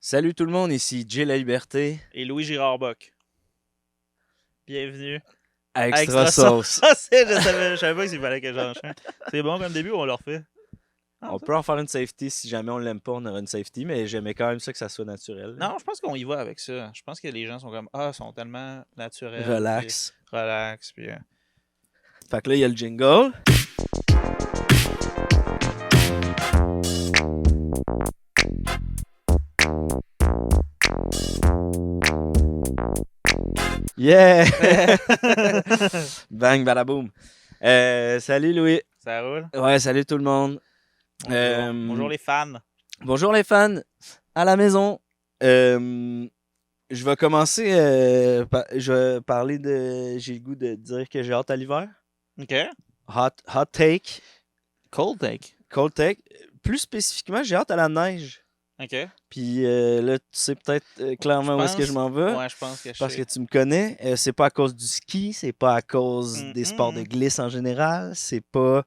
Salut tout le monde, ici Jay La Liberté, Et Louis Girard Bock. Bienvenue à à Extra Extra Sauce. Sauce. Je savais pas s'il fallait que j'enchaîne. C'est bon comme début ou on le refait? On peut en faire une safety, si jamais on l'aime pas, on aura une safety, mais j'aimais quand même ça que ça soit naturel. Non, je pense qu'on y va avec ça. Je pense que les gens sont comme ils sont tellement naturels. Relax. Puis relax. Puis, Fait que là, il y a le jingle. Yeah! Bang, badaboum. Salut Louis. Ça roule? Ouais, salut tout le monde. Bonjour. Bonjour les fans. Bonjour les fans, à la maison. Je vais commencer, je vais parler de... J'ai le goût de dire que j'ai hâte à l'hiver. OK. Hot take. Cold take. Cold take. Plus spécifiquement, j'ai hâte à la neige. OK. Puis là, tu sais peut-être clairement où est-ce que je m'en vais. Ouais, je pense que je Parce sais. que tu me connais. C'est pas à cause du ski, c'est pas à cause des sports de Mm-mm. glisse en général. C'est pas.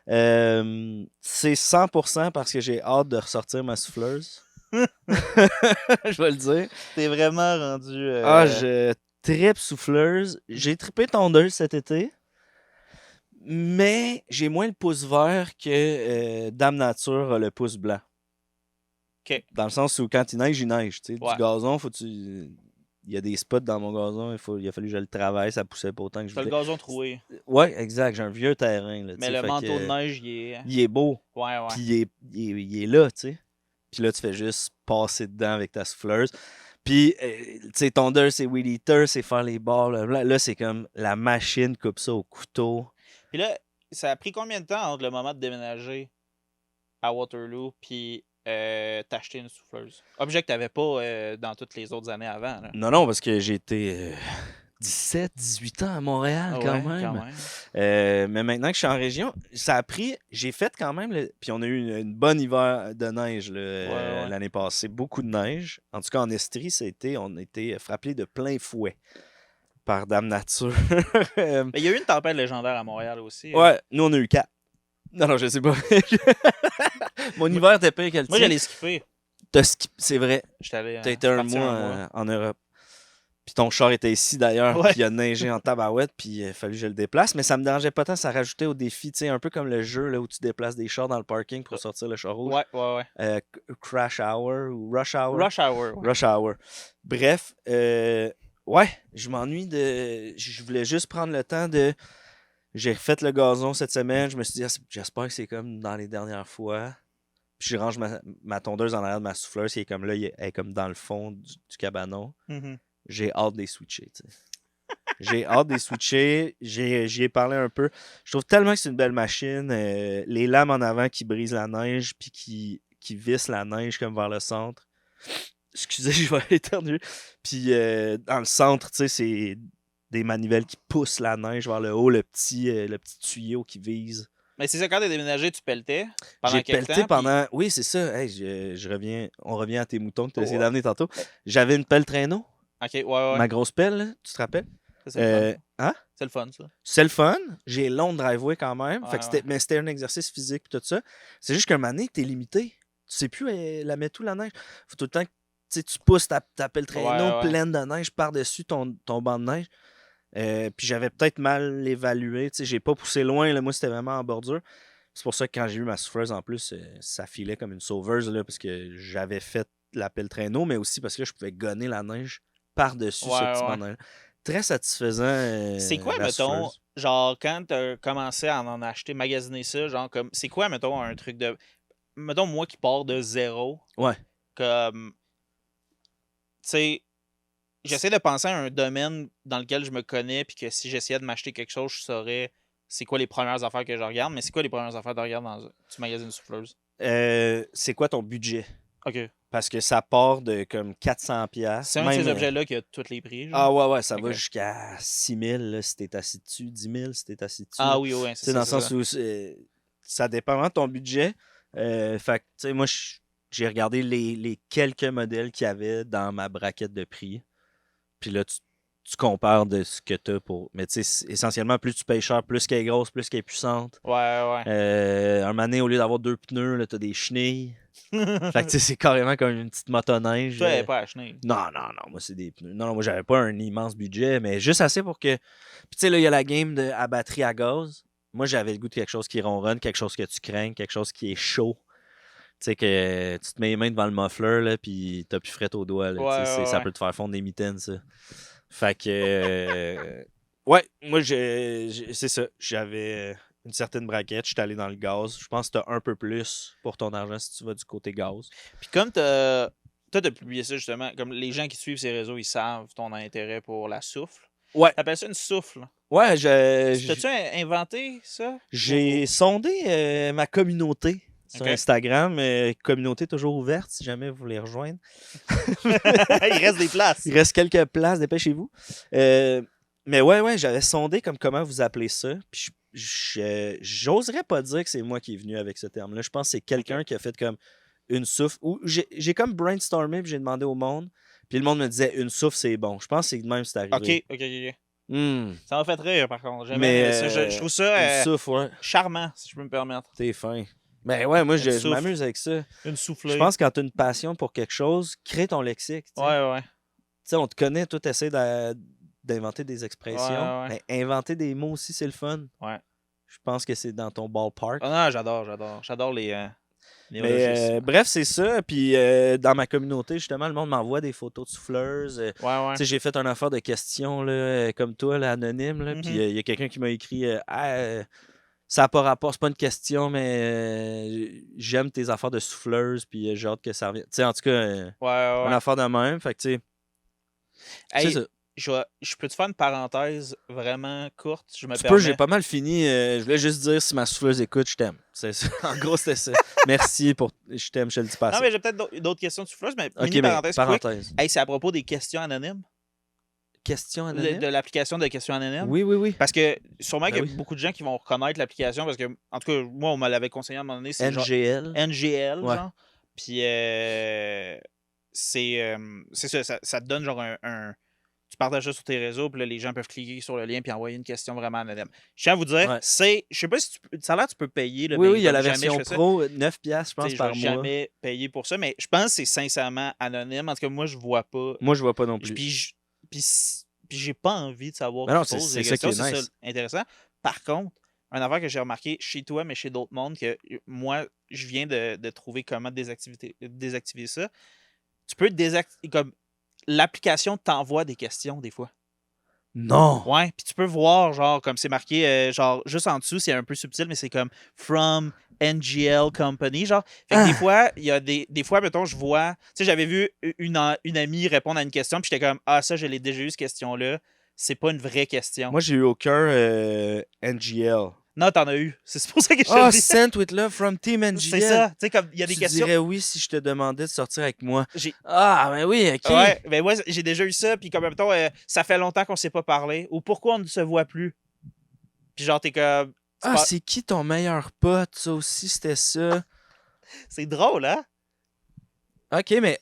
C'est 100% parce que j'ai hâte de ressortir ma souffleuse. Je vais le dire. T'es vraiment rendu... Je trippe souffleuse. J'ai trippé tondeuse cet été. Mais j'ai moins le pouce vert que Dame Nature a le pouce blanc. OK. Dans le sens où quand il neige, il neige. Tu sais, Ouais. Du gazon, faut il y a des spots dans mon gazon, il a fallu que je le travaille, ça poussait pas autant que je T'as le voulais. gazon troué. Ouais, exact, j'ai un vieux terrain. Là, Mais le manteau de neige, il est... il est beau, Ouais, ouais. puis il est là, tu sais. Puis là, tu fais juste passer dedans avec ta souffleuse. Puis, tu sais, tondeur, c'est weed eater, c'est faire les barres. Là, c'est comme la machine coupe ça au couteau. Puis là, ça a pris combien de temps entre le moment de déménager à Waterloo puis t'acheter une souffleuse? Objet que t'avais pas dans toutes les autres années avant. Là. Non, parce que j'ai été 17, 18 ans à Montréal Ah quand ouais, même. quand même. Mais maintenant que je suis en région, ça a pris. J'ai fait quand même. Puis on a eu une bonne hiver de neige là, Ouais. l'année passée. Beaucoup de neige. En tout cas, en Estrie, on a été frappé de plein fouet par Dame Nature. Mais il y a eu une tempête légendaire à Montréal aussi. Hein. Ouais, nous on a eu 4. Non, je sais pas. Mon hiver était pire que le Moi, tien. j'allais skipper. C'est vrai. J'étais allé. T'as été un parti mois en Europe. Puis ton char était ici d'ailleurs, Ouais. puis il a neigé en tabarouette, puis il a fallu que je le déplace. Mais ça me dérangeait pas tant, ça rajoutait au défi, tu sais, un peu comme le jeu là, où tu déplaces des chars dans le parking pour sortir le char rouge. Ouais. Crash Hour ou Rush Hour. Rush Hour. Ouais. Rush Hour. Bref, ouais, je m'ennuie de. Je voulais juste prendre le temps de. J'ai refait le gazon cette semaine, je me suis dit, j'espère que c'est comme dans les dernières fois. Puis je range ma tondeuse en arrière de ma souffleuse, qui est comme là, elle est comme dans le fond du cabanon. Mm-hmm. J'ai hâte de les switcher, tu sais. J'ai hâte de les switcher. J'y ai parlé un peu. Je trouve tellement que c'est une belle machine. Les lames en avant qui brisent la neige puis qui vissent la neige comme vers le centre. Excusez, je vais éternuer. Puis dans le centre, tu sais, c'est des manivelles qui poussent la neige vers le haut, le petit tuyau qui vise. Mais c'est ça, quand t'es déménagé, tu pelletais pendant J'ai quelques pelleté temps. pendant. Oui, c'est ça. Hey, on revient à tes moutons que tu as essayé Ouais. d'amener tantôt. J'avais une pelle traîneau. Ok, ouais. Ma grosse pelle, là, tu te rappelles? Ça, c'est le fun. Hein? C'est le fun, ça. C'est le fun. J'ai long driveway quand même. Ouais, Fait que mais c'était un exercice physique et tout ça. C'est juste qu'un moment donné, t'es limité. Tu sais plus la mettre où la neige. Faut tout le temps que tu pousses ta pelle traîneau Ouais. pleine de neige par-dessus ton banc de neige. Puis j'avais peut-être mal évalué. J'ai pas poussé loin. Là. Moi, c'était vraiment en bordure. C'est pour ça que quand j'ai eu ma souffleuse en plus, ça filait comme une sauveuse là, parce que j'avais fait la pelle traîneau, mais aussi parce que je pouvais gonner la neige par-dessus ce petit banc de neige. Très satisfaisant. C'est quoi, mettons, genre, quand t'as commencé à en acheter, magasiner ça, genre, comme, c'est quoi, mettons, un truc de. Mettons, moi qui pars de zéro. Ouais. Comme. Tu sais, j'essaie de penser à un domaine dans lequel je me connais, puis que si j'essayais de m'acheter quelque chose, je saurais c'est quoi les premières affaires que je regarde, mais c'est quoi les premières affaires de regarder dans tu magasines souffleuse? C'est quoi ton budget? OK. Parce que ça part de comme 400$. C'est un de ces objets-là qui a tous les prix. Genre. Ah ouais, ça va jusqu'à 6 000$ si t'es assis dessus, 10 000$ si t'es assis dessus. Ah oui, c'est ça. Dans le sens où ça dépend vraiment de ton budget. Fait que, tu sais, moi, j'ai regardé les quelques modèles qu'il y avait dans ma braquette de prix. Puis là, tu compares de ce que tu as pour. Mais tu sais, essentiellement, plus tu payes cher, plus qu'elle est grosse, plus qu'elle est puissante. Ouais. Un moment donné, au lieu d'avoir 2 pneus, là, tu as des chenilles. Fait que, tu sais, c'est carrément comme une petite motoneige. Toi, elle est pas acheté. Non, moi, c'est des pneus. Non, moi, j'avais pas un immense budget, mais juste assez pour que. Puis, tu sais, là, il y a la game à batterie à gaz. Moi, j'avais le goût de quelque chose qui ronronne, quelque chose que tu crains, quelque chose qui est chaud. Tu sais, que tu te mets les mains devant le muffler, là, puis t'as plus fret aux doigts. Là, ça peut te faire fondre des mitaines, ça. Fait que. Ouais, moi, c'est ça. J'avais une certaine braquette. Je suis allé dans le gaz. Je pense que t'as un peu plus pour ton argent si tu vas du côté gaz. Puis comme toi, t'as publié ça justement, comme les gens qui suivent ces réseaux, ils savent ton intérêt pour la souffle. Ouais. T'appelles ça une souffle? Ouais, T'as-tu inventé ça? J'ai sondé ma communauté sur Instagram. Communauté toujours ouverte si jamais vous voulez rejoindre. Il reste des places. Il reste quelques places, dépêchez-vous. Mais ouais, j'avais sondé comme comment vous appelez ça. Puis j'oserais pas dire que c'est moi qui est venu avec ce terme-là. Je pense que c'est quelqu'un qui a fait comme une souffle. Ou j'ai comme brainstormé puis j'ai demandé au monde. Puis le monde me disait une souffle, c'est bon. Je pense que c'est de même c'est arrivé. OK. Mm. Ça m'a fait rire, par contre. Mais je trouve ça souffle, ouais. charmant, si je peux me permettre. T'es fin. Ben ouais, moi, je m'amuse avec ça. Une soufflée. Je pense que quand tu as une passion pour quelque chose, crée ton lexique. T'sais. Ouais. Tu sais, on te connaît, toi, tu essaies d'inventer des expressions. Ouais. Mais inventer des mots aussi, c'est le fun. Ouais. Je pense que c'est dans ton ballpark. Ah non, j'adore. J'adore les mais bref, c'est ça. Puis dans ma communauté, justement, le monde m'envoie des photos de souffleuses. Ouais. Tu sais, j'ai fait une affaire de questions là, comme toi, là, anonyme. Là, Puis il y a quelqu'un qui m'a écrit ça n'a pas rapport, c'est pas une question, mais j'aime tes affaires de souffleuse, puis j'ai hâte que ça revienne. Tu sais, en tout cas, une affaire de même. Fait que, tu sais, c'est ça. Je peux te faire une parenthèse vraiment courte? Je me Tu peux, j'ai pas mal fini. Je voulais juste dire, si ma souffleuse écoute, je t'aime. C'est ça. En gros, c'était ça. Merci pour. Je t'aime, je te le dis pas. Non, mais j'ai peut-être d'autres questions de souffleuse, mais OK, mini parenthèse. Hey, c'est à propos des questions anonymes. Questions anonymes? De l'application de questions anonymes. Oui. Parce que sûrement qu'il y a beaucoup de gens qui vont reconnaître l'application parce que, en tout cas, moi, on me l'avait conseillé à un moment donné. C'est NGL. NGL, ouais. genre. Puis c'est ça, ça te donne genre tu partages ça sur tes réseaux, puis là, les gens peuvent cliquer sur le lien puis envoyer une question vraiment anonyme. Je tiens à vous dire, je sais pas si ça a l'air tu peux payer. Là, oui, il y a la version pro, 9$, je pense, par mois. Je n'ai jamais payé pour ça, mais je pense que c'est sincèrement anonyme. En tout cas, moi, je vois pas. Moi, je vois pas non plus. Puis j'ai pas envie de savoir non, qui pose c'est des ça questions. qui est nice. Ça intéressant. Par contre, une affaire que j'ai remarqué chez toi, mais chez d'autres mondes, que moi, je viens de trouver comment désactiver ça. Tu peux désactiver. Comme l'application t'envoie des questions des fois. Non! Ouais, puis tu peux voir, genre, comme c'est marqué, genre, juste en dessous, c'est un peu subtil, mais c'est comme From NGL Company, genre. Fait que des fois, il y a des fois, mettons, je vois, tu sais, j'avais vu une amie répondre à une question, puis j'étais comme, ah, ça, je l'ai déjà eu, cette question-là. C'est pas une vraie question. Moi, j'ai eu aucun NGL. Non, t'en as eu. C'est pour ça que je te dis. Sent with love from Team NGL. C'est ça. Tu sais, comme il y a des questions. Tu dirais oui si je te demandais de sortir avec moi. Ben oui, OK. Ouais, ben moi, j'ai déjà eu ça. Puis comme, mettons, ça fait longtemps qu'on s'est pas parlé. Ou pourquoi on ne se voit plus. Puis genre, t'es comme. C'est qui ton meilleur pote? Ça aussi, c'était ça. C'est drôle, hein? OK, mais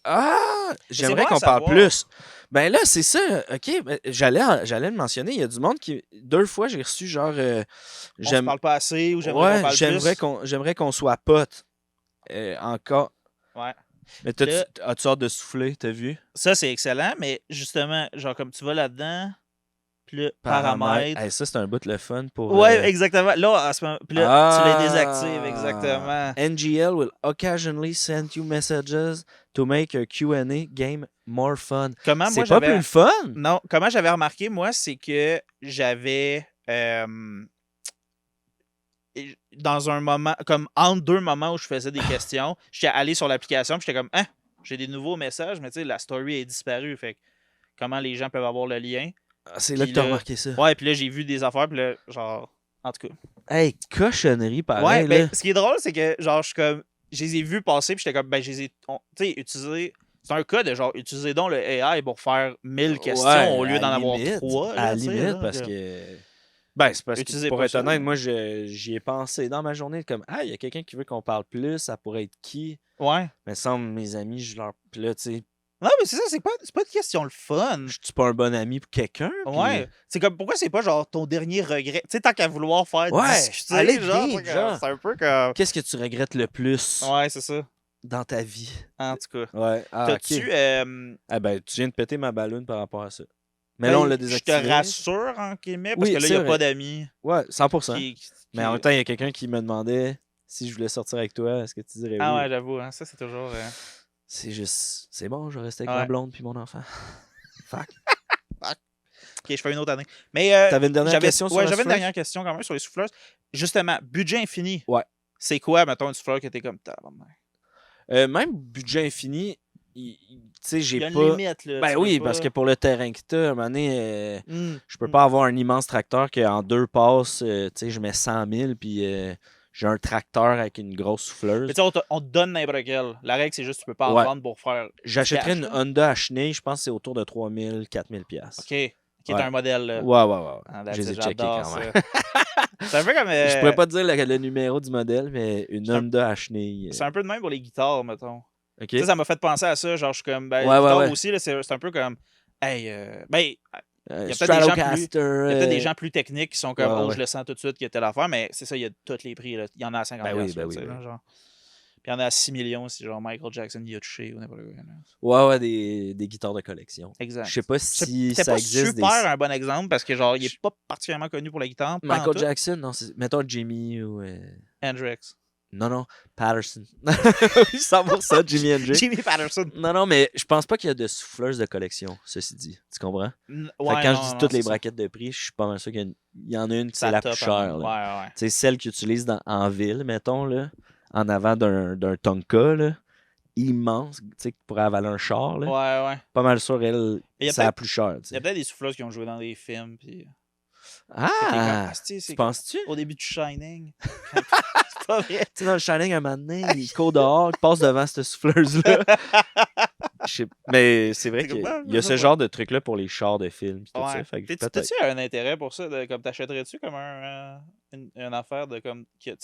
j'aimerais qu'on parle plus. Ben là, c'est ça. OK, ben, j'allais le mentionner. Il y a du monde qui... 2 fois, j'ai reçu genre... on se parle pas assez ou j'aimerais qu'on parle plus. J'aimerais qu'on soit potes. Encore. Ouais. Mais as-tu hâte de souffler, t'as vu? Ça, c'est excellent, mais justement, genre comme tu vas là-dedans... Puis là, paramètres. Hey, ça, c'est un bout le fun pour... Ouais, exactement. Là, à ce moment, puis là, tu les désactives, exactement. NGL will occasionally send you messages to make a Q&A game more fun. C'est pas plus fun? Non, comment j'avais remarqué, moi, c'est que j'avais... dans un moment, comme entre 2 moments où je faisais des questions, j'étais allé sur l'application, puis j'étais comme, j'ai des nouveaux messages, mais tu sais, la story est disparue. Fait que comment les gens peuvent avoir le lien? C'est là que t'as remarqué ça. Ouais, puis là, j'ai vu des affaires, puis là, genre, en tout cas. Hey, cochonnerie, pareil. Ouais, ben, ce qui est drôle, c'est que, genre, je suis comme, je les ai vus passer, puis j'étais comme, ben, je les ai, tu sais, utilisés. C'est un cas de genre, utilisez donc le AI pour faire 1000 questions au lieu d'en avoir 3. À la limite, parce que. Ben, c'est parce que, pour être honnête, moi, j'y ai pensé dans ma journée, comme, il y a quelqu'un qui veut qu'on parle plus, ça pourrait être qui? Ouais. Mais sans mes amis, je leur. Puis là, tu sais. Non, mais c'est ça, c'est pas une question le fun. Je suis pas un bon ami pour quelqu'un. Ouais. C'est comme, pourquoi c'est pas genre ton dernier regret? Tu sais, tant qu'à vouloir faire discuter, allez genre, genre. c'est un peu comme. Qu'est-ce que tu regrettes le plus? Ouais, c'est ça. dans ta vie? En tout cas. Ouais. Ah, T'as-tu... ok. Ah ben, tu viens de péter ma balloune par rapport à ça. Mais là, on l'a je désactivé. te rassure, en guillemets, parce Oui, que là, il c'est n'y a vrai. pas d'amis. Ouais, 100%. Qui... Mais en même temps, il y a quelqu'un qui me demandait si je voulais sortir avec toi. Est-ce que tu dirais Ah oui? ouais, j'avoue, hein, ça, c'est toujours... C'est juste... C'est bon, je vais rester avec Ouais. ma blonde puis mon enfant. Fuck. Ok, je fais une autre année. Mais T'avais une dernière question sur la j'avais une souffleuse? dernière question quand même sur les souffleuses. Justement, budget infini. Ouais. C'est quoi, mettons, une souffleuse que t'es comme... Même budget infini, tu sais, j'ai Il y a pas... une limite, là. Ben tu oui, peux parce que pas... pour le terrain que t'as, à un moment donné, Hmm, je peux pas avoir un immense tracteur qu'en 2 passes, tu sais, je mets 100 000 puis j'ai un tracteur avec une grosse souffleuse. Mais tu sais, on te donne n'importe quel. La règle, c'est juste que tu peux pas en Ouais. vendre pour faire... J'achèterais du une cash, là. Honda à chenille, je pense que c'est autour de 3 000, 4 000 piastres. OK. Qui est Ouais. un modèle, là. Ouais. Ah, Je les ai checkés j'adore quand ça. même. C'est un peu comme... Je pourrais pas te dire le numéro du modèle, mais une C'est un- Honda à chenille. C'est un peu de même pour les guitares, mettons. OK? Tu sais, ça m'a fait penser à ça. Genre, je suis comme... Ben, Ouais, les guitares ouais. aussi, là, c'est un peu comme... Hey, ben... Il y a peut-être Stratocaster. Il y a peut-être des gens plus techniques qui sont comme, ouais, oh, ouais. je le sens tout de suite qu'il y a telle affaire, mais c'est ça, il y a tous les prix. Là. Il y en a à 50 Ben oui, piastres, ben tu sais, oui, là, ben. genre. Puis il y en a à 6 millions si genre Michael Jackson y a touché ou n'importe quoi. Ouais, des guitares de collection. Exact. Je sais pas si C'était ça pas existe super un bon exemple parce que genre, il est pas particulièrement connu pour la guitare. Michael Jackson, non, mettons Jimmy ou... Hendrix. Non, Patterson. Oui, 100% Jimi Hendrix. Jimmy Patterson. Non, mais je pense pas qu'il y a de souffleuses de collection, ceci dit. Tu comprends? Fait que Ouais, quand non, je dis non, toutes les c'est ça. braquettes de prix, je suis pas mal sûr qu'il y en a une qui Ça c'est la top, plus chère. hein. Là. Ouais. Tu sais, celle qu'ils utilisent en ville, mettons, là, en avant d'un Tonka, là, immense, tu sais, qui pourrait avaler un char. Là. Ouais. Pas mal sûr, elle, Il y a c'est la peut-être- plus chère. Tu Il y sais. a peut-être des souffleuses qui ont joué dans des films. Puis... Ah! Tu Tu penses-tu? Au début de Shining. C'est pas vrai. Tu sais, dans le Shining, un moment donné, il court dehors, il passe devant cette souffleuse-là. Mais c'est vrai C'est qu'il comme, y a ce genre de truc-là pour les chars de films. Pis tout ça, fait que peut-être. T'as-tu un intérêt pour ça? Comme t'achèterais-tu comme une affaire de comme qui a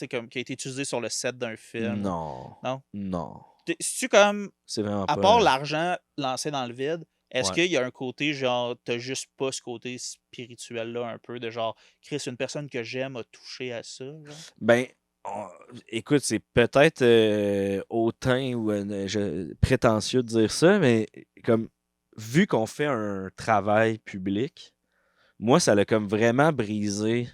été utilisée sur le set d'un film? Non. C'est-tu comme, C'est vraiment à pas. part l'argent lancé dans le vide, est-ce Ouais. qu'il y a un côté genre, t'as juste pas ce côté spirituel-là un peu de genre, Chris, une personne que j'aime a touché à ça? Genre? Ben, écoute, c'est peut-être hautain ou prétentieux de dire ça, mais comme vu qu'on fait un travail public, moi, ça l'a comme vraiment brisé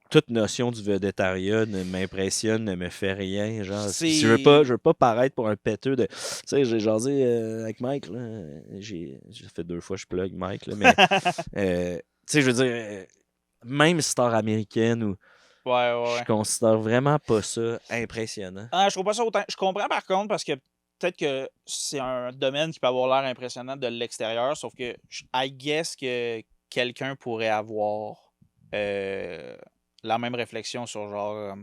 toute notion du vedettariat ne m'impressionne, ne me fait rien. Genre, je veux pas paraître pour un péteux de. Tu sais, j'ai jasé avec Mike, là. J'ai fait 2 fois, je plug Mike, là, mais. Tu sais, je veux dire, même star américaine ou. Ouais. Je considère vraiment pas ça impressionnant. Ah, je trouve pas ça autant. Je comprends par contre parce que peut-être que c'est un domaine qui peut avoir l'air impressionnant de l'extérieur, sauf que I guess que quelqu'un pourrait avoir la même réflexion sur genre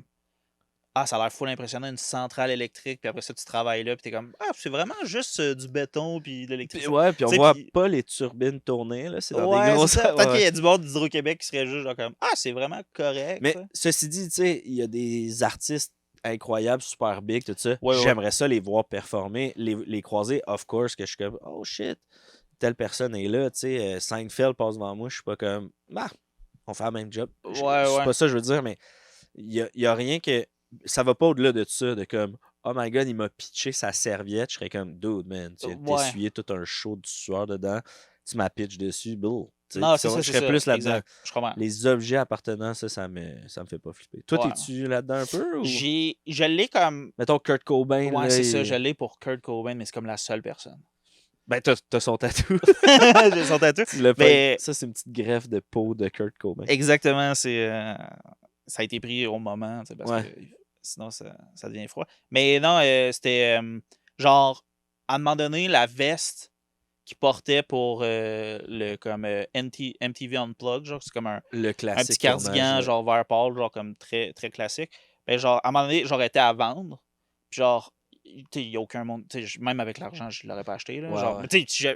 ah, ça a l'air full impressionnant, une centrale électrique, puis après ça, tu travailles là, puis t'es comme ah, c'est vraiment juste du béton, puis de l'électricité. Ouais, puis on T'sais, voit puis- pas les turbines tourner, là. C'est dans Ouais, des grosses. c'est ça. Peut-être Ouais. qu'il y a du bord d'Hydro-Québec qui serait juste genre comme ah, c'est vraiment correct. Mais ça. ceci dit, tu sais, il y a des artistes incroyables, super big, tout ça. Ouais. J'aimerais ça les voir performer, les croiser, of course, que je suis comme, oh shit, telle personne est là, tu sais, Seinfeld passe devant moi, je suis pas comme, bah, on fait le même job. C'est pas ça que je veux dire, mais il y a rien que, ça va pas au-delà de ça, de comme, oh my god, il m'a pitché sa serviette, je serais comme, dude, man, tu as essuyé tout un show de sueur dedans, tu m'as pitché dessus, bull. Non, c'est ça, je serais plus là-dedans. Exact. Je comprends. Les objets appartenant, ça me fait pas flipper. Toi, Ouais. t'es-tu là-dedans un peu? Ou... Je l'ai comme. Mettons Kurt Cobain. Ouais, là, c'est ça, je l'ai pour Kurt Cobain, mais c'est comme la seule personne. Ben, t'as son tatou. J'ai son tatou. Mais... Ça, c'est une petite greffe de peau de Kurt Cobain. Exactement, c'est. Ça a été pris au moment, parce que sinon ça devient froid. Mais non, c'était genre, à un moment donné, la veste qu'il portait pour le comme MTV Unplugged, genre, c'est comme un petit cardigan, genre vert pâle, genre comme très, très classique. Ben, genre, à un moment donné, j'aurais été à vendre. Puis genre, il n'y a aucun monde. Même avec l'argent, je ne l'aurais pas acheté. Là, genre,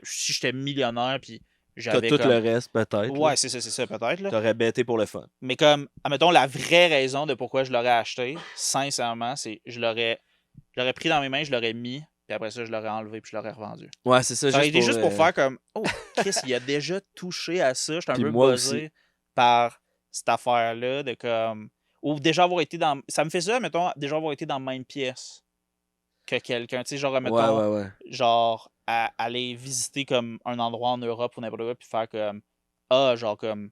si j'étais millionnaire, puis j'avais. T'as tout le reste, peut-être. Ouais, c'est ça, peut-être. T'aurais bêté pour le fun. Mais comme, admettons, la vraie raison de pourquoi je l'aurais acheté, sincèrement, c'est je l'aurais pris dans mes mains, je l'aurais mis, puis après ça, je l'aurais enlevé, puis je l'aurais revendu. Ouais, c'est ça. Ça aurait été juste pour faire comme, oh, Chris, il a déjà touché à ça. J'étais un peu buzzé par cette affaire-là, de comme, Ou déjà avoir été dans... Ça me fait ça, mettons, déjà avoir été dans la même pièce que quelqu'un. Tu sais, genre, mettons, Ouais. genre, aller visiter comme un endroit en Europe ou n'importe quoi, puis faire comme... Ah, genre comme...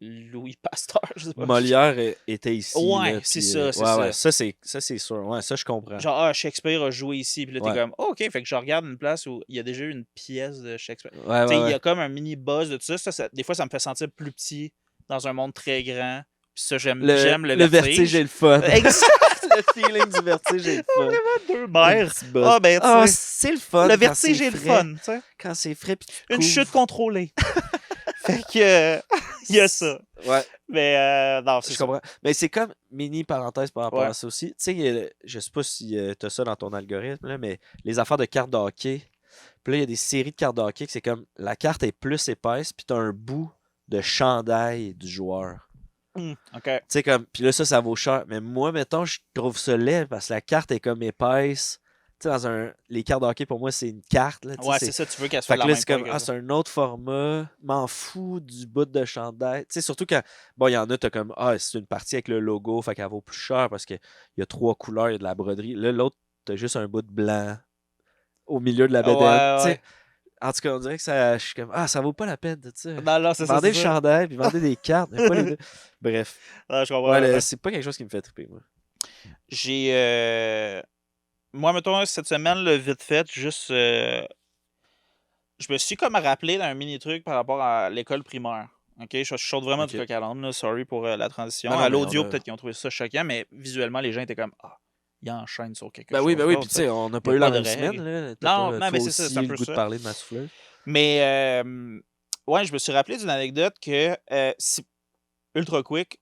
Louis Pasteur, je sais pas. Molière était ici, Ouais, là, c'est puis, ça, c'est ouais, ça. ça c'est sûr. Ouais, ça, je comprends. Genre, ah, Shakespeare a joué ici, puis là, t'es Ouais. comme, oh, OK, fait que je regarde une place où il y a déjà eu une pièce de Shakespeare. Ouais, Tu sais, il y ouais. a comme un mini buzz de tout ça. Des fois, ça me fait sentir plus petit dans un monde très grand. Puis ça, j'aime le vertige est le fun. Exact! Le feeling du vertige est le fun. Vraiment deux Un mères. petit buzz. Ah, ben, tu Ah, sais, c'est le fun. le quand vertige c'est est le frais. fun, tu sais. Quand c'est frais, puis tu te Une couvres. chute contrôlée. Fait que, il y a ça. Ouais, Mais, non, c'est je ça. comprends. Mais c'est comme, mini parenthèse par rapport Ouais. à ça aussi. Tu sais, je sais pas si t'as ça dans ton algorithme, là, mais les affaires de cartes de hockey. Puis là, il y a des séries de cartes de hockey que c'est comme, la carte est plus épaisse, puis t'as un bout de chandail du joueur. OK. Tu sais, comme, puis là, ça vaut cher. Mais moi, mettons, je trouve ça laid parce que la carte est comme épaisse. Tu sais, les cartes de hockey, pour moi, c'est une carte. Là, Ouais, c'est ça, tu veux qu'elle soit fait de que la là, même c'est comme, taille que ça. c'est un autre format. M'en fous du bout de chandail. Tu sais, surtout quand, bon, il y en a, t'as comme, c'est une partie avec le logo, fait qu'elle vaut plus cher parce qu'il y a 3 couleurs, il y a de la broderie. Là, l'autre, t'as juste un bout de blanc au milieu de la bedaine. Tu sais, Ouais. en tout cas, on dirait que ça, je suis comme, ça vaut pas la peine de ça. Non, c'est ça, Vendez c'est le ça. chandail, puis vendez des cartes, mais pas les deux. Bref. Non, je comprends. Ouais, c'est pas quelque chose qui me fait triper, moi. J'ai. Moi, mettons, cette semaine, le vite fait, juste. Je me suis comme rappelé d'un mini truc par rapport à l'école primaire. OK? Je saute vraiment du Ok. coq à l'âne, là. Sorry pour la transition. Non, À mais l'audio, on a- peut-être qu'ils ont trouvé ça choquant, mais visuellement, les gens étaient comme, ah, il enchaîne sur quelque Ben chose. oui, puis d'autre, tu sais, on n'a Il pas y a eu la pas de même semaine, règles. là. T'as Non, pas, non, toi mais c'est ça, aussi, c'est un le peu goût de ça. parler de ma souffleuse. Mais, ouais, je me suis rappelé d'une anecdote que, c'est ultra quick.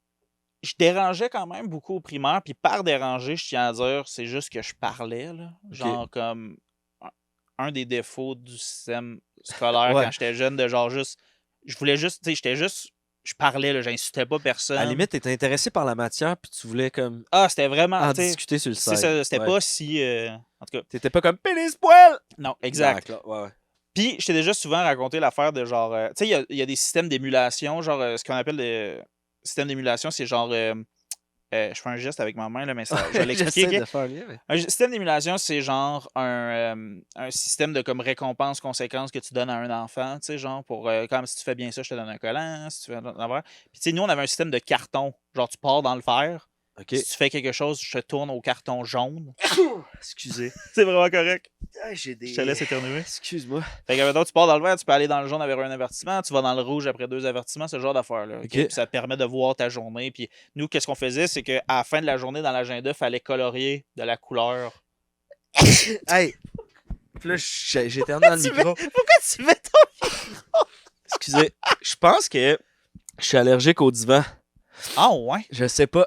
Je dérangeais quand même beaucoup au primaire, puis par déranger, je tiens à dire, c'est juste que je parlais, là. Genre comme un des défauts du système scolaire Ouais. quand j'étais jeune, de genre juste, je voulais juste, tu sais, j'étais juste, je parlais, là, j'insultais pas À la personne. limite, t'étais intéressé par la matière, puis tu voulais comme Ah, c'était vraiment, en tu sais, discuter sur le c'est site. ça, c'était Ouais. pas si, en tout cas, T'étais pas comme pénis poil! non, exact. Ouais. Puis, je t'ai déjà souvent raconté l'affaire de genre. Tu sais, il y a des systèmes d'émulation, genre, ce qu'on appelle des systèmes d'émulation, c'est genre. Je fais un geste avec ma main, là, mais ça, je vais l'expliquer. J'essaie Ok? de faire le lien, mais... Un système d'émulation, c'est genre un système de comme récompense-conséquence que tu donnes à un enfant, tu sais, genre, pour comme si tu fais bien ça, je te donne un collant, si tu fais un affaire. Puis, tu sais, nous, on avait un système de carton. Genre, tu pars dans le fer. Ok. Si tu fais quelque chose, je te tourne au carton jaune. Excusez. C'est vraiment correct. J'ai des... Je te laisse éternuer. Excuse-moi. Fait que, mettons, tu pars dans le vert, tu peux aller dans le jaune avec un avertissement, tu vas dans le rouge après 2 avertissements, ce genre d'affaires-là. Ok? Ok. Puis ça te permet de voir ta journée. Puis nous, qu'est-ce qu'on faisait, c'est qu'à la fin de la journée, dans l'agenda, il fallait colorier de la couleur. Hey! Puis là, j'éternue dans le micro. Pourquoi tu mets ton... Excusez. Je pense que je suis allergique au divan. Ah ouais? Je sais pas.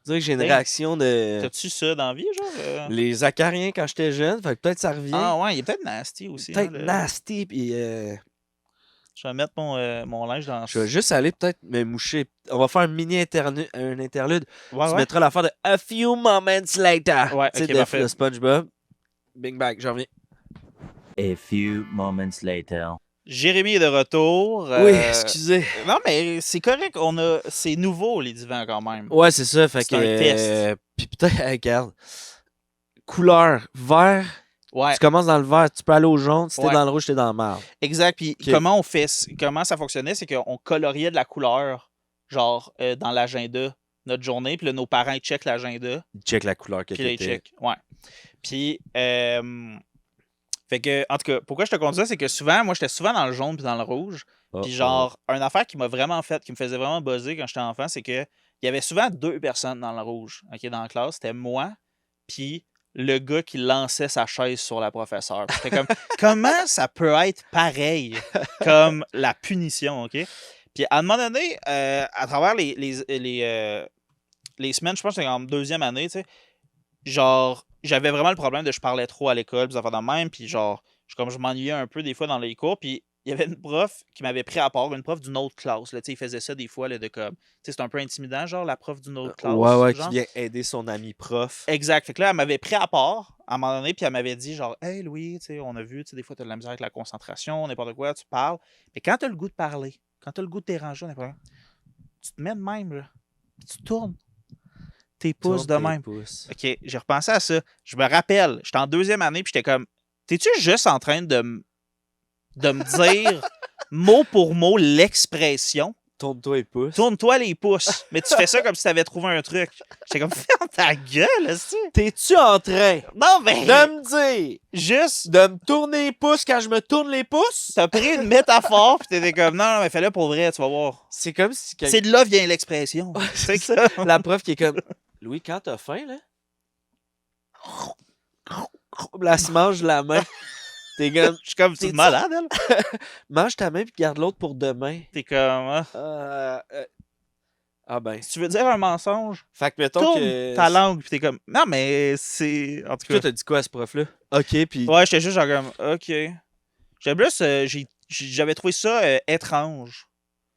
On dirait que j'ai une Hey, réaction de... T'as-tu ça dans la vie, genre? Les acariens quand j'étais jeune, fait que peut-être ça revient. Ah ouais, il est peut-être nasty aussi. Peut-être Hein, nasty, puis Je vais mettre mon linge dans... je vais juste aller peut-être me moucher. On va faire un un interlude. Ouais, Tu ouais. mettras l'affaire de A Few Moments Later. Ouais, Tu sais, ok, parfait. de SpongeBob. Bing bang, j'en reviens. A few moments later. Jérémy est de retour. Oui, excusez. Non, mais c'est correct. C'est nouveau, les divans, quand même. Ouais, c'est ça. Fait C'est que. un test. Puis peut-être, regarde. Couleur, vert. Ouais. Tu commences dans le vert, tu peux aller au jaune. Si t'es Ouais. dans le rouge, t'es dans le marbre. Exact. Puis Ok. comment ça fonctionnait, c'est qu'on coloriait de la couleur, genre, dans l'agenda, notre journée. Puis là, nos parents, ils checkent l'agenda. Il check la couleur que Puis là, ils t'étais. checkent. Ouais. Puis, fait que, en tout cas, pourquoi je te compte ça, c'est que souvent, moi, j'étais souvent dans le jaune puis dans le rouge. Puis genre, une affaire qui m'a vraiment fait, qui me faisait vraiment buzzer quand j'étais enfant, c'est que il y avait souvent 2 personnes dans le rouge, OK, dans la classe. C'était moi, puis le gars qui lançait sa chaise sur la professeure. Puis j'étais comme, comment ça peut être pareil comme la punition, OK? Puis à un moment donné, à travers les semaines, je pense que c'était en 2e année, tu sais, genre, j'avais vraiment le problème de je parlais trop à l'école, puis ça fait de même, puis genre, comme je m'ennuyais un peu des fois dans les cours, puis il y avait une prof qui m'avait pris à part, une prof d'une autre classe, là, tu sais, il faisait ça des fois, là, de comme, tu sais, c'est un peu intimidant, genre, la prof d'une autre classe. Ouais, genre. qui vient aider son ami prof. Exact. Fait que là, elle m'avait pris à part à un moment donné, puis elle m'avait dit, genre, hey Louis, tu sais, on a vu, tu sais, des fois, t'as de la misère avec la concentration, n'importe quoi, tu parles, mais quand t'as le goût de parler, quand t'as le goût de déranger, n'importe quoi, tu te mets de même, là. Tu tournes tes pouces de Tourne tes même. pouces. OK, j'ai repensé à ça. Je me rappelle, j'étais en 2e année, puis j'étais comme, t'es-tu juste en train de me dire mot pour mot l'expression? Tourne-toi les pouces. Tourne-toi les pouces. Mais tu fais ça comme si t'avais trouvé un truc. J'étais comme, ferme ta gueule, est-ce que... T'es-tu en train Non, mais... de me dire Juste, de me tourner les pouces quand je me tourne les pouces? t'as pris une métaphore, puis t'étais comme, non, mais fais-le pour vrai, tu vas voir. C'est comme si C'est de là vient l'expression. c'est C'est ça. ça. La prof qui est comme Louis, quand t'as faim, là, là, elle se mange la main. T'es comme Je suis comme, tu es T'es-tu- malade, elle? mange ta main puis garde l'autre pour demain. T'es comme, ah. Ah ben. Si tu veux dire un mensonge, Fait que mettons tourne que. ta langue, puis t'es comme, non, mais c'est... En tout Toi, cas, t'as dit quoi à ce prof-là? Ok, puis. ouais, j'étais juste genre comme, OK. J'avais plus, j'avais trouvé ça étrange.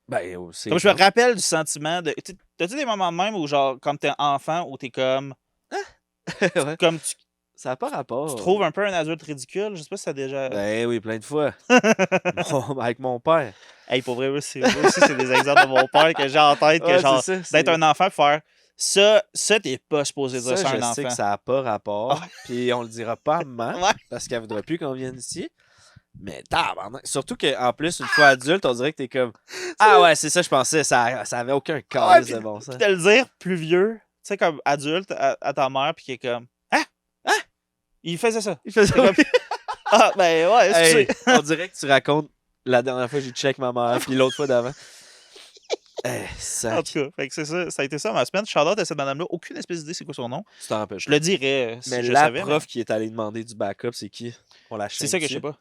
Ben, oh, c'est. Comme je me rappelle du sentiment de... T'as-tu des moments de même où, genre, quand t'es enfant, où t'es comme... Ouais. Comme tu Ça n'a pas rapport. trouves un peu un adulte ridicule? Je sais pas si ça déjà... Ben oui, plein de fois. Avec mon père. Hey, pour vrai, moi aussi, c'est des exemples de mon père que j'ai en tête, que Ouais, genre, c'est ça, d'être un enfant, faire ça, t'es pas supposé dire ça à un je enfant. sais que ça n'a pas rapport. Ah. Puis on le dira pas à maman. Ouais. Parce qu'elle voudrait plus qu'on vienne ici. Mais tabarnak. Surtout qu'en plus, une fois adulte, on dirait que t'es comme. Ah ouais, c'est ça, je pensais. Ça avait aucun calice de bon sens. Puis de le dire plus vieux, tu sais, comme adulte, à ta mère, puis qui est comme, hein? Il faisait ça. Il faisait C'est comme, ah, ben ouais, Hey, excusez. on dirait que tu racontes la dernière fois que j'ai check ma mère, puis l'autre fois d'avant. En Sac. tout cas, fait que c'est ça, ça a été ça ma semaine. Shout-out à cette madame-là, aucune espèce d'idée c'est quoi son nom. Tu t'en rappelles Je pas. le dirais si Mais je la savais. prof qui est allée demander du backup, c'est qui? On la C'est ça que je sais pas.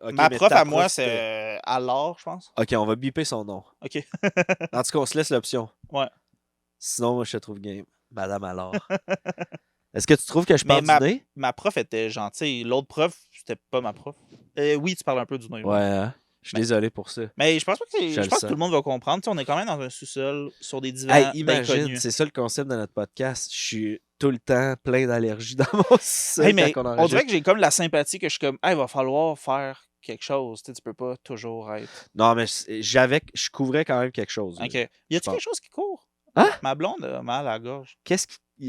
Ok, Ma mais prof ta à moi, c'était- c'est Alors, je pense. Ok, on va biper son nom. OK. En tout cas, on se laisse l'option. Ouais. Sinon, moi, je te trouve game. Madame alors. Est-ce que tu trouves que je Mais parle du nez? Ma prof était gentille. L'autre prof, c'était pas ma prof. Oui, tu parles un peu du nez. Ouais, hein? Je suis désolé pour ça. Mais je pense pas que Je je le pense que sens. tout le monde va comprendre. Tu sais, on est quand même dans un sous-sol sur des divans Hey, bien imagine, connus. c'est ça le concept de notre podcast. Je suis tout le temps plein d'allergies dans mon sous-sol Hey, mais quand on on enregistre. dirait que j'ai comme la sympathie que je suis comme, hey, il va falloir faire quelque chose. Tu sais, tu peux pas toujours être. Non, mais je couvrais quand même quelque chose. OK. Y a-tu pense. quelque chose qui court? Hein? Ma blonde a mal à la gorge.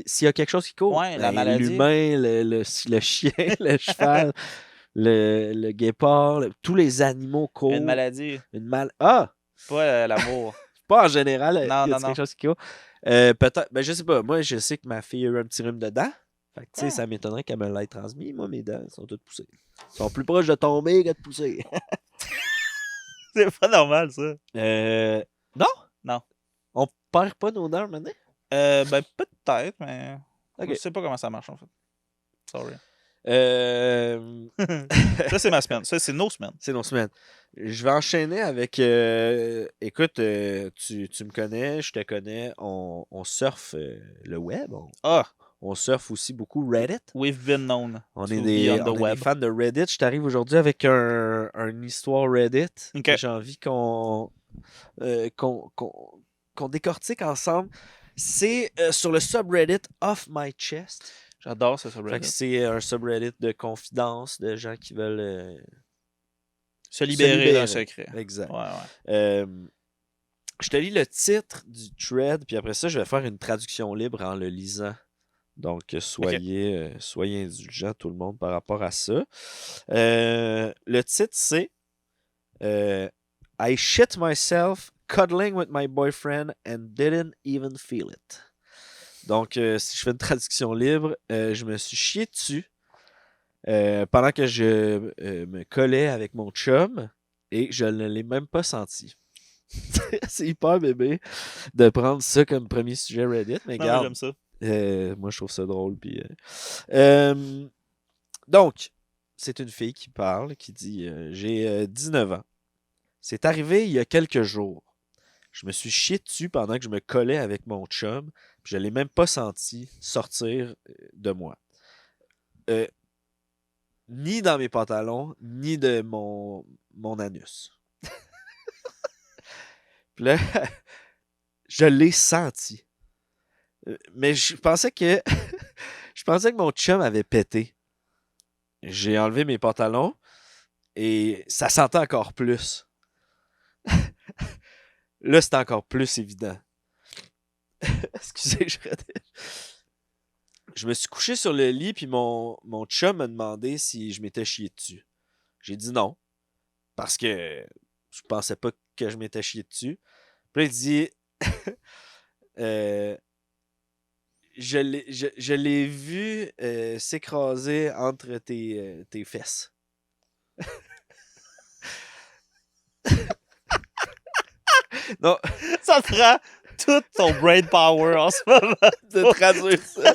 S'il y a quelque chose qui court, Ouais, la maladie. l'humain, le chien, le cheval, le guépard, tous les animaux courent. Une maladie, Ah! pas l'amour. Pas en général, Non, il y a non, quelque chose qui court. Peut-être, ben je sais pas. Moi, je sais que ma fille a eu un petit rhume de dents. Fait que, tu sais, Ah. ça m'étonnerait qu'elle me l'ait transmis. Moi, mes dents sont toutes poussées. Elles sont plus proches de tomber que de pousser. C'est pas normal, ça. Non? Non. On perd pas nos dents maintenant? Ben, peut-être, mais. Ok. Je sais pas comment ça marche, en fait. Sorry. Ça, c'est ma semaine. Ça, c'est nos semaines. C'est nos semaines. Je vais enchaîner avec. Écoute, tu me connais, je te connais. On surfe le web. On surfe aussi beaucoup Reddit. We've been known. On to est be des, on the on est des web. fans de Reddit. Je t'arrive aujourd'hui avec une histoire Reddit. Ok. Que j'ai envie qu'on décortique ensemble. C'est sur le subreddit Off My Chest. J'adore ce Fait que subreddit. c'est un subreddit de confidence de gens qui veulent Se libérer libérer. d'un secret. Exact. Ouais, ouais. Je te lis le titre du thread, puis après ça, je vais faire une traduction libre en le lisant. Donc, soyez indulgents, tout le monde, par rapport à ça. Le titre, c'est I shit myself cuddling with my boyfriend and didn't even feel it. Donc, si je fais une traduction libre, je me suis chié dessus pendant que je me collais avec mon chum et je ne l'ai même pas senti. C'est hyper bébé de prendre ça comme premier sujet Reddit, mais Non, moi, regarde, j'aime ça. moi je trouve ça drôle. Puis, donc, c'est une fille qui parle, qui dit j'ai 19 ans. C'est arrivé il y a quelques jours. Je me suis chié dessus pendant que je me collais avec mon chum, puis je ne l'ai même pas senti sortir de moi. Ni dans mes pantalons, ni de mon anus. Puis là, je l'ai senti. Mais je pensais que mon chum avait pété. J'ai enlevé mes pantalons et ça sentait encore plus. Là, c'est encore plus évident. Excusez, je me suis couché sur le lit, puis mon chum m'a demandé si je m'étais chié dessus. J'ai dit non, parce que je pensais pas que je m'étais chié dessus. Puis là, il dit euh, je l'ai vu s'écraser entre tes fesses. Non, Ça te rend tout ton brain power en ce moment. de traduire ça.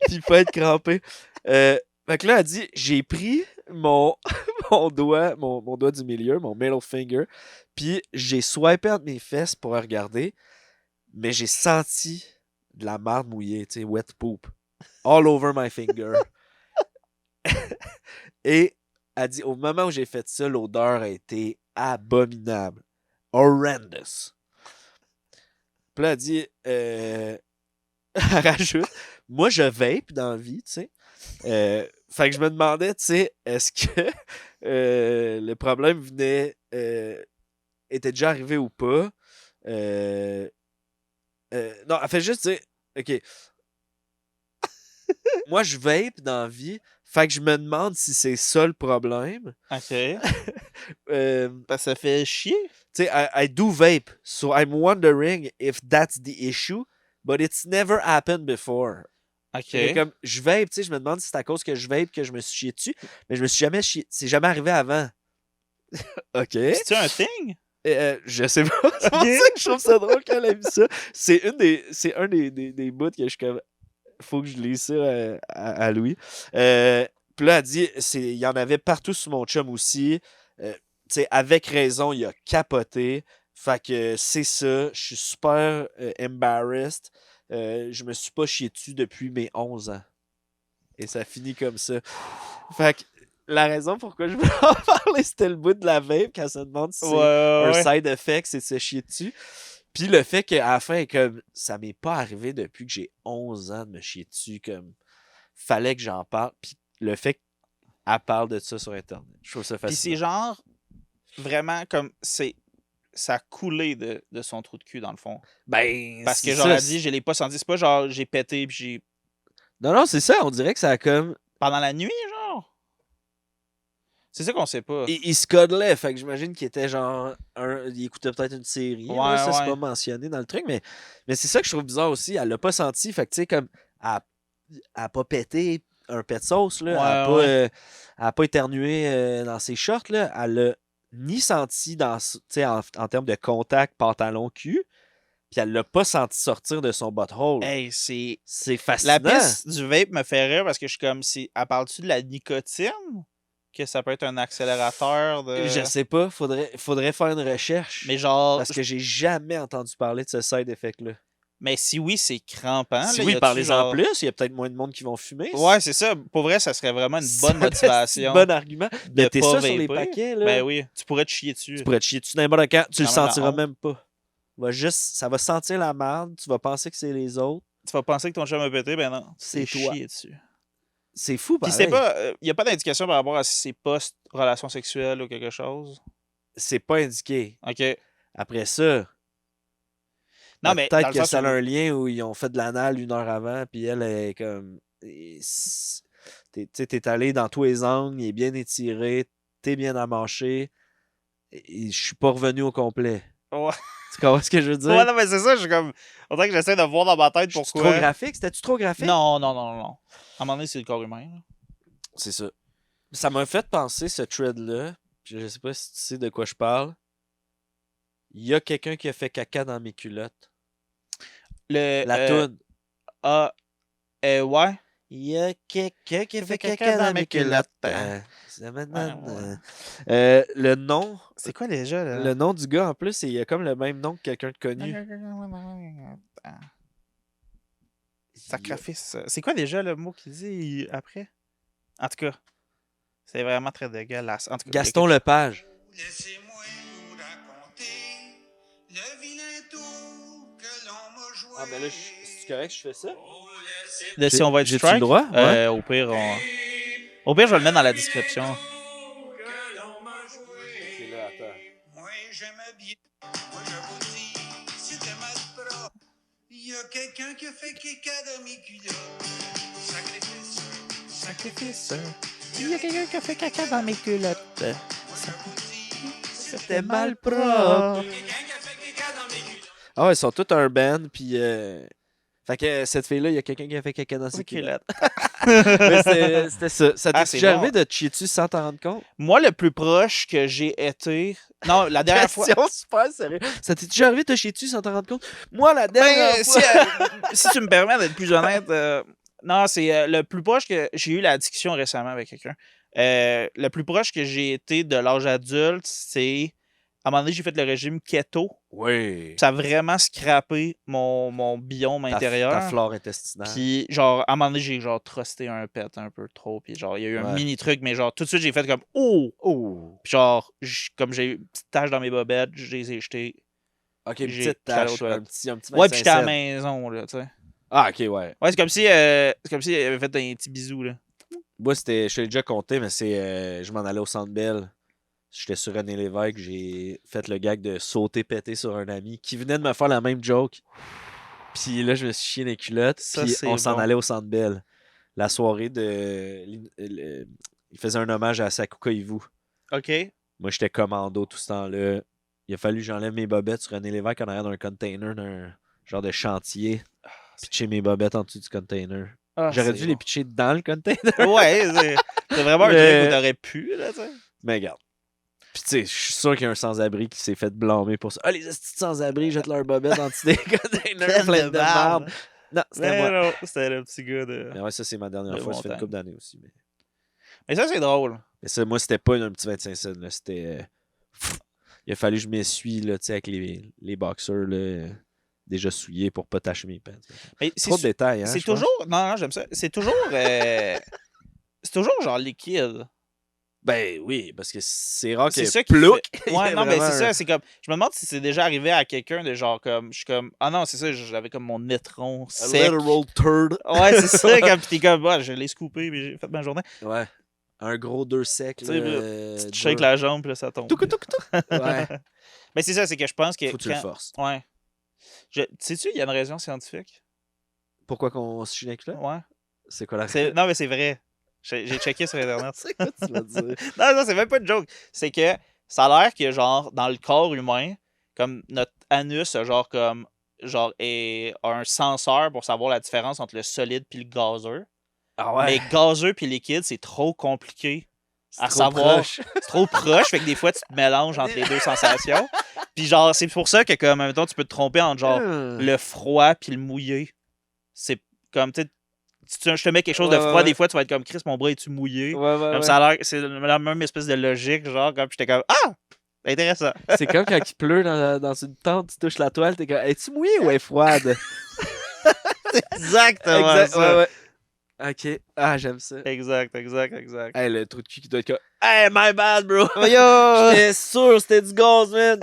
Puis pas être crampé. Fait que là, elle dit j'ai pris mon doigt, mon doigt du milieu, mon middle finger, puis j'ai swipé entre mes fesses pour regarder, mais j'ai senti de la marde mouillée, tu sais, wet poop, all over my finger. Et elle dit au moment où j'ai fait ça, l'odeur a été abominable. Horrendous. Puis là, elle dit elle rajoute moi, je vape dans la vie, tu sais. Fait que je me demandais, tu sais, est-ce que le problème était déjà arrivé ou pas? Non, elle fait juste dire, OK, moi, je vape dans la vie, fait que je me demande si c'est ça le problème. OK. Euh, Ça fait chier. tu sais, I do vape, so I'm wondering if that's the issue, but it's never happened before. OK. Mais comme je vape, tu sais, je me demande si c'est à cause que je vape que je me suis chié dessus, mais je me suis jamais chié, c'est jamais arrivé avant. OK. C'est-tu un thing? Je sais pas. C'est pour ça que je trouve ça drôle qu'elle ait mis ça. C'est un des bouts que je suis comme. Faut que je lise ça à Louis. Puis là, elle dit il y en avait partout sur mon chum aussi. Tu sais, avec raison, il a capoté. Fait que c'est ça. Je suis super embarrassed. Je me suis pas chié dessus depuis mes 11 ans. Et ça finit comme ça. Fait que la raison pourquoi je voulais en parler, c'était le bout de la vape quand ça demande si c'est un side effect, c'est de se chier dessus. Puis le fait qu'à la fin, comme ça m'est pas arrivé depuis que j'ai 11 ans de me chier dessus, comme fallait que j'en parle. Puis le fait qu'elle parle de ça sur Internet, je trouve ça Puis fascinant. c'est genre vraiment comme ça a coulé de son trou de cul dans le fond. Ben, Parce que c'est genre ça, elle dit je l'ai pas senti, c'est pas genre j'ai pété puis j'ai Non, c'est ça, on dirait que ça a comme. pendant la nuit genre. C'est ça qu'on sait pas. Il se cuddlait, fait que j'imagine qu'il était genre. Il écoutait peut-être une série. Ouais, là, ça, c'est ouais. pas mentionné dans le truc, mais c'est ça que je trouve bizarre aussi. Elle l'a pas senti, fait que tu sais, comme. Elle a pas pété un pet de sauce, là. Ouais, Elle a pas éternué dans ses shorts, là. Elle l'a ni senti dans, en termes de contact pantalon-cul, puis elle l'a pas senti sortir de son butthole. Hey, c'est fascinant. la piste du vape me fait rire parce que je suis comme si elle parle-tu de la nicotine? Que ça peut être un accélérateur de. Je sais pas, faudrait faire une recherche. Mais genre. Parce que j'ai jamais entendu parler de ce side effect-là. Mais si oui, c'est crampant. Si là, oui, y a-tu parlez-en genre- plus, il y a peut-être moins de monde qui vont fumer. Ouais, c'est ça. Pour vrai, ça serait vraiment une Ça bonne serait motivation. un bon argument. de Mettez pas ça sur les vaper. paquets, là. Ben oui, tu pourrais te chier dessus. Tu pourrais te chier dessus n'importe quand. Tu le Quand même la sentiras honte. même pas. Ça va sentir la merde. Tu vas penser que c'est les autres. Tu vas penser que ton chum a pété, ben non. C'est toi. chier dessus. C'est fou, Puis pareil. c'est pas. Y a pas d'indication par rapport à si c'est post-relation sexuelle ou quelque chose. C'est pas indiqué. OK. Après ça, Non, mais. peut-être dans le que sens ça a où- un lien où ils ont fait de l'anal 1 heure avant, puis elle est comme. T'es allé dans tous les angles, il est bien étiré, t'es bien amanché. Et je suis pas revenu au complet. Ouais. Tu comprends ce que je veux dire? Ouais, non, mais c'est ça, je suis comme. On dirait que j'essaie de voir dans ma tête Je suis pourquoi. trop graphique? C'était-tu trop graphique? Non. À un moment donné, c'est le corps humain. Là. C'est ça. Ça m'a fait penser, ce thread-là. Je sais pas si tu sais de quoi je parle. Il y a quelqu'un qui a fait caca dans mes culottes. La toune. Ah. Ouais. Il y a quelqu'un qui a fait caca caca dans dans mes mes culottes. culottes. C'est maintenant. Ouais. Le nom. C'est quoi déjà, là? Le nom du gars, en plus, il a comme le même nom que quelqu'un de connu. Sacrifice. C'est quoi déjà le mot qu'il dit après? En tout cas, c'est vraiment très dégueulasse. En tout cas, Gaston Lepage. Laissez-moi vous raconter le vilain tour que l'on m'a joué. Ah, mais là, c'est correct que je fais ça? De si on va être J'ai-tu strike? le droit? Ouais. Au pire, Au pire, je vais le mettre dans la description. Ok, là, attends. Moi, j'aimais bien. Moi, je vous dis, c'était mal propre. Il y a quelqu'un qui a fait caca dans mes culottes. Sacrifice, Sacrifice. Il y a quelqu'un qui a fait caca dans mes culottes. C'était mal propre. quelqu'un qui a fait caca dans mes culottes. Ah ouais, ils sont tous un band, puis... Fait que cette fille-là, il y a quelqu'un qui a fait caca dans ses culottes. Mais c'était ça. Ça t'est c'est déjà bon. arrivé de te chier dessus sans t'en rendre compte? Moi, le plus proche que j'ai été. Non, la dernière fois. Question super sérieux. Ça t'est déjà arrivé de te chier dessus sans t'en rendre compte? Moi, la dernière Ben, fois... si tu me permets d'être plus honnête, non, c'est le plus proche que j'ai eu la discussion récemment avec quelqu'un. Le plus proche que j'ai été de l'âge adulte, c'est à un moment donné, j'ai fait le régime keto. Oui. Ça a vraiment scrappé mon biome intérieur. Ta flore intestinale. Puis, genre, à un moment donné, j'ai genre trusté un pet un peu trop. Puis, genre, il y a eu un Ouais. mini truc, mais genre, tout de suite, j'ai fait comme oh! Oh! Puis, genre, comme j'ai eu une petite tache dans mes bobettes, je les ai jetées. Ok, une J'ai- petite j'étais allé aux tache, toilettes. un petit Ouais, puis j'étais à la 25 cents. maison, là, tu sais. Ah, ok, ouais. Ouais, c'est comme si il avait fait un petit bisou, là. Moi, c'était, je te l'ai déjà compté, mais c'est, je m'en allais au Centre Bell. J'étais sur René Lévesque, j'ai fait le gag de sauter péter sur un ami qui venait de me faire la même joke. Puis là, je me suis chié dans les culottes. Ça, Puis c'est on s'en bon. allait au Centre Bell. La soirée de... Il faisait un hommage à Sakuka Ivu. OK. Moi, j'étais commando tout ce temps-là. Il a fallu que j'enlève mes bobettes sur René Lévesque en arrière d'un container, d'un genre de chantier. Pitcher mes bobettes en dessous du container. Ah, J'aurais c'est dû les bon. pitcher dans le container. Ouais, c'est vraiment un Mais- truc où t'aurais pu, là, tu sais. Mais regarde. Puis tu sais, je suis sûr qu'il y a un sans-abri qui s'est fait blâmer pour ça. Ah, les estis de sans-abri jettent leurs bobettes en dessous des containers plein de merde. Non, c'était Mais moi. non, c'était le petit gars de... Mais ouais, ça, c'est ma dernière de fois. Ça fait une montagne. couple d'années aussi. Mais ça, c'est drôle. Mais ça, moi, c'était pas un petit 25 cents. Là. C'était... il a fallu que je m'essuie, là, tu sais, avec les boxers, là, déjà souillés pour pas tacher mes pants. Mais c'est Trop de détails, hein, c'est je pense. toujours... Non, j'aime ça. C'est toujours... c'est toujours genre liquide. Ben oui, parce que c'est rare C'est que ça qui plouc. fait- il y Ouais, ait non, mais vraiment c'est un- ça. C'est comme... Je me demande si c'est déjà arrivé à quelqu'un de genre comme... Je suis comme... Ah non, c'est ça, j'avais comme mon étron A sec. literal turd. Ouais, c'est ça. Comme, pis t'es comme... Ouais, je l'ai scoopé, puis j'ai fait ma journée. Ouais. Un gros 2 sec. Tu sais, là, Tu shakes la jambe, puis là, ça tombe. Touc, touc, touc. Ouais. Mais c'est ça, c'est que je pense que... Faut que tu le forces. Ouais. Sais-tu, il y a une raison scientifique? Pourquoi qu'on se chie dans les culottes? Ouais. C'est quoi la Non, mais c'est vrai. J'ai checké sur Internet. C'est quoi tu vas dire? Non, c'est même pas une joke. C'est que ça a l'air que, genre, dans le corps humain, comme notre anus, est un senseur pour savoir la différence entre le solide puis le gazeux. Ah ouais. Mais gazeux puis liquide, c'est trop compliqué C'est à trop savoir. proche. C'est trop proche, fait que des fois, tu te mélanges entre les deux sensations. Puis, genre, c'est pour ça que, comme, en même temps, tu peux te tromper entre, genre, le froid puis le mouillé. C'est comme, tu sais, si je te mets quelque chose de Ouais, froid, ouais. des fois, tu vas être comme Chris, mon bras est-tu mouillé? Ouais, ouais, Comme ouais. ça a l'air, c'est la même espèce de logique, genre, comme j'étais comme ah! Intéressant. C'est comme quand il pleut dans une tente, tu touches la toile, t'es comme, es-tu mouillée ou est froide? Exactement. Exact, ça. ouais, ouais. Ok. Ah, j'aime ça. Exact. Hey, le trou de cul qui doit être comme, hey, my bad, bro. Oh, yo! J'étais sûr, c'était du gaz, man.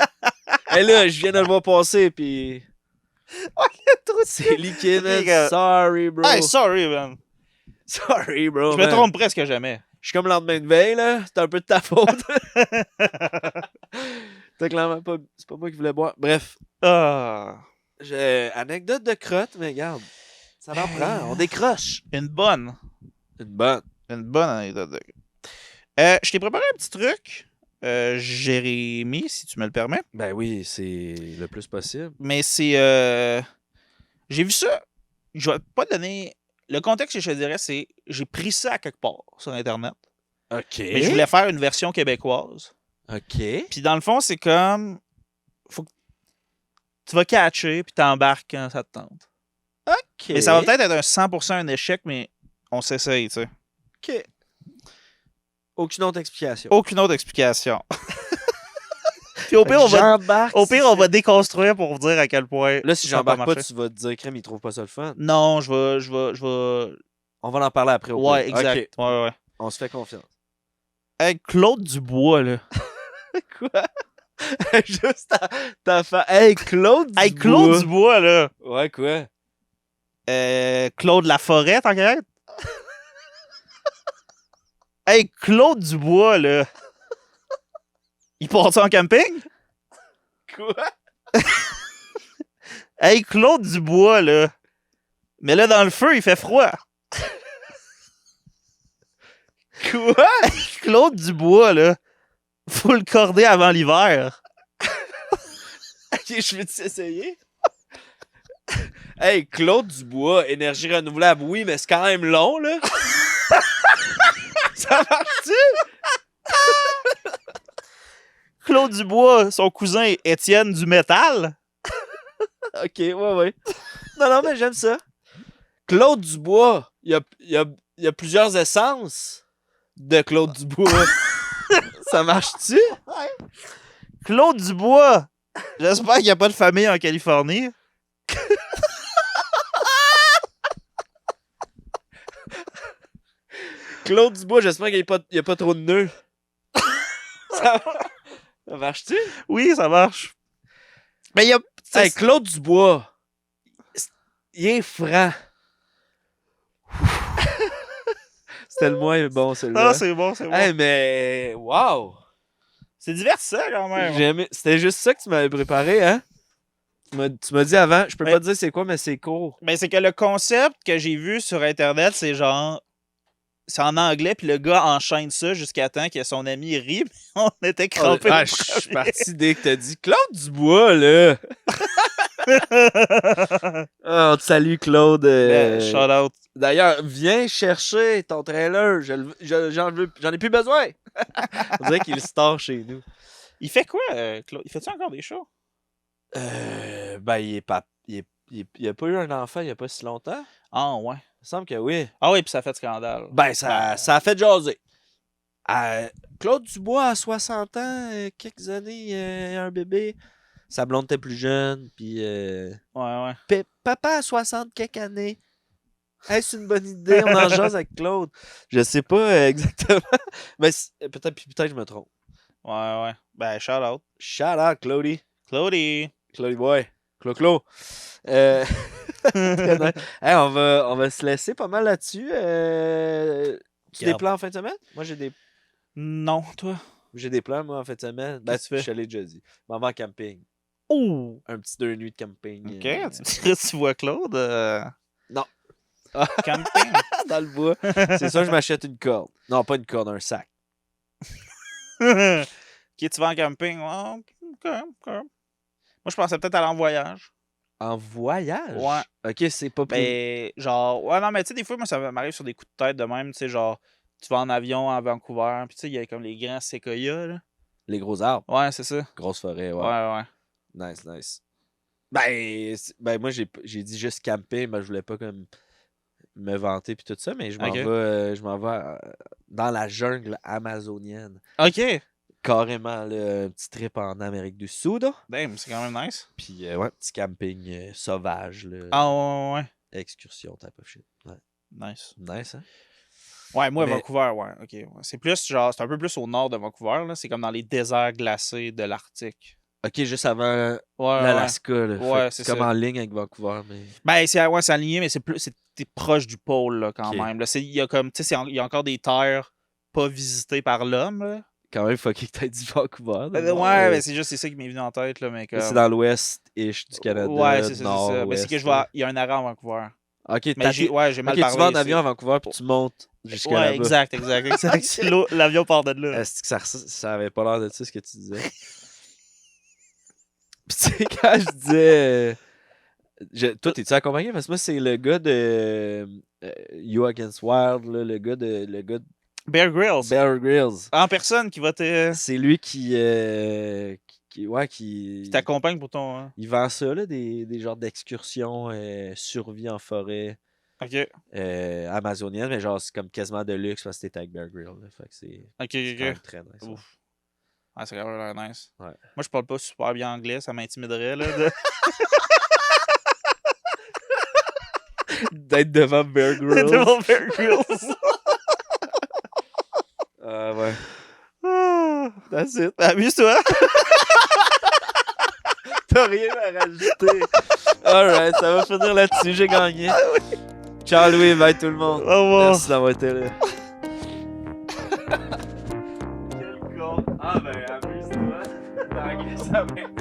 Et là, je viens de le voir passer, puis. C'est liquide, man. Ok, gars. Sorry, bro. Hey, sorry, man. Sorry, bro. Je me man. trompe presque jamais. Je suis comme le lendemain de veille, là. C'est un peu de ta faute. T'as clairement pas. C'est pas moi qui voulais boire. Bref. Ah. Anecdote de crotte, mais regarde. Ça en prend. On décroche. Une bonne. Une bonne. Une bonne anecdote. Je t'ai préparé un petit truc, Jérémy, si tu me le permets. Ben oui, c'est le plus possible. Mais c'est. J'ai vu ça. Je vais pas te donner. Le contexte que je te dirais, c'est. J'ai pris ça à quelque part sur Internet. OK. Mais je voulais faire une version québécoise. OK. Puis dans le fond, c'est comme. Faut que tu vas catcher, puis t'embarques quand ça te tente. OK. Mais ça va peut-être être un 100% un échec, mais on s'essaye, tu sais. OK. Aucune autre explication. Aucune autre explication. Puis au pire, J'embarque. on va déconstruire pour vous dire à quel point. Là, si ça a j'embarque pas, marché. tu vas te dire, Crème, il trouve pas ça le fun. Non, je vais. On va en parler après. Au Ouais, pire. exact. OK. Ouais. On se fait confiance. Hey, Claude Dubois, là. Quoi? Juste ta fa... Hey, Claude Dubois. Hey, Claude Dubois, là. Ouais, quoi? Claude Laforêt, t'inquiète? Hey, Claude Dubois, là. Il part en camping? Quoi? Hey, Claude Dubois, là. Mais là, dans le feu, il fait froid. Quoi? Claude Dubois, là. Faut le corder avant l'hiver. Ok, je vais t'essayer. Hey, Claude Dubois, énergie renouvelable, oui, mais c'est quand même long, là. Ça marche-tu? Claude Dubois, son cousin Étienne du métal. Ok, ouais. Non, mais j'aime ça. Claude Dubois, il y a plusieurs essences de Claude Dubois. Ça marche-tu? Claude Dubois. J'espère qu'il n'y a pas de famille en Californie. Claude Dubois, j'espère qu'il n'y a pas trop de nœuds. Ça marche-tu? Oui, ça marche. Mais il y a... Hey, Claude Dubois, il est franc. C'était le moins bon, celui-là. Non, c'est bon, c'est bon. Hey, mais... Wow! C'est divertissant, quand même. J'ai aimé. C'était juste ça que tu m'avais préparé, hein? Tu m'as dit avant, je peux Mais- pas te dire c'est quoi, mais c'est court. Mais c'est que le concept que j'ai vu sur Internet, c'est genre... C'est en anglais, puis le gars enchaîne ça jusqu'à temps que son ami rit, mais on était crampés. Je suis parti dès que t'as dit Claude Dubois, là! Ah, on te salue, Claude. Shout out. D'ailleurs, viens chercher ton trailer. J'en ai plus besoin. On dirait qu'il star chez nous. Il fait quoi, Claude? Il fait-tu encore des shows? Ben, il a pas eu un enfant il y a pas si longtemps. Ah, ouais. Il me semble que oui. Ah oui, puis ça fait scandale. Ben, ça a fait jaser. Claude Dubois, à 60 ans, quelques années, un bébé. Sa blonde était plus jeune, puis... Ouais. Papa a 60 quelques années. Est-ce une bonne idée? On en jase avec Claude. Je sais pas exactement. Mais peut-être je me trompe. Ouais. Ben, shout out. Shout out, Claudie. Claudie. Claudie boy. Clo. Très nice. Hey, on va se laisser pas mal là-dessus. Tu as des Garde. plans en fin de semaine? Moi, Non, toi. j'ai des plans, moi, en fin de semaine. Ben, Qu'est-ce que tu fais? je l'ai déjà dit. M'en vais en camping. Oh! Un petit 2 nuits de camping. Ok, tu vois Claude? Non. Camping. Dans le bois. C'est ça, je m'achète une corde. Non, pas une corde, un sac. Ok, tu vas en camping? Ouais, ok. Moi, je pensais peut-être aller en voyage. En voyage? Ouais. Ok, c'est pas pris. Ben, genre, ouais, non, mais tu sais, des fois, moi, ça m'arrive sur des coups de tête de même, tu sais, genre, tu vas en avion à Vancouver, puis tu sais, il y a comme les grands séquoias, là. Les gros arbres. Ouais, c'est ça. Grosse forêt, ouais. Ouais. Nice. Ben moi, j'ai dit juste camper, mais je voulais pas comme me vanter puis tout ça, mais je m'en Ok. vais dans la jungle amazonienne. Ok. Carrément, là, un petit trip en Amérique du Sud. Damn, c'est quand même nice. Puis, ouais, petit camping sauvage, là. Ah, ouais. Excursion, type of shit. Ouais. Nice. Nice, hein? Ouais, moi, Mais- Vancouver, ouais. Ok. Ouais. C'est plus, genre, c'est un peu plus au nord de Vancouver, là. C'est comme dans les déserts glacés de l'Arctique. Ok, juste avant Ouais. l'Alaska, là. Ouais, Fait que c'est comme ça. en ligne avec Vancouver, mais... Ben, c'est aligné, mais t'es proche du pôle, là, quand Ok. même. Là, il y a comme, tu sais, il y a encore des terres pas visitées par l'homme, là. Quand même, fucké que t'aies dit Vancouver. Ouais, mais c'est juste c'est ça qui m'est venu en tête, là, mais comme... C'est dans l'ouest-ish du Canada. Ouais, c'est ça. nord, Mais c'est ouest, que là. il y a un arrêt à Vancouver. Ok, Mais j'ai mal Ok, parlé. tu vas en c'est- avion à Vancouver puis tu montes jusqu'à Ouais, là-bas. exact. L'avion part de là. Est-ce que ça avait pas l'air de ça ce que tu disais? Puis tu sais, quand je disais... toi, t'es-tu accompagné? Parce que moi, c'est le gars de You Against Wild, là, le gars de Bear Grylls. Bear Grylls. En personne qui va C'est lui qui t'accompagne pour ton... il vend ça, là, des genres d'excursions survie en forêt Ok. amazonienne, mais genre, c'est comme quasiment de luxe parce que t'es avec Bear Grylls. Là, fait que c'est quand Ok. même très nice. ouais. Ouf. Ah, c'est quand même l'air nice. Ouais. Moi, je parle pas super bien anglais, ça m'intimiderait, là. de- D'être devant Bear Grylls. devant Bear Grylls. Ouais. Ah, That's it. Amuse-toi. T'as rien à rajouter. Alright, ça va finir là-dessus. J'ai gagné. Ciao Louis, bye tout le monde. Au revoir. Merci d'avoir été là. Quel con. Ah ben, amuse-toi. T'as agressé avec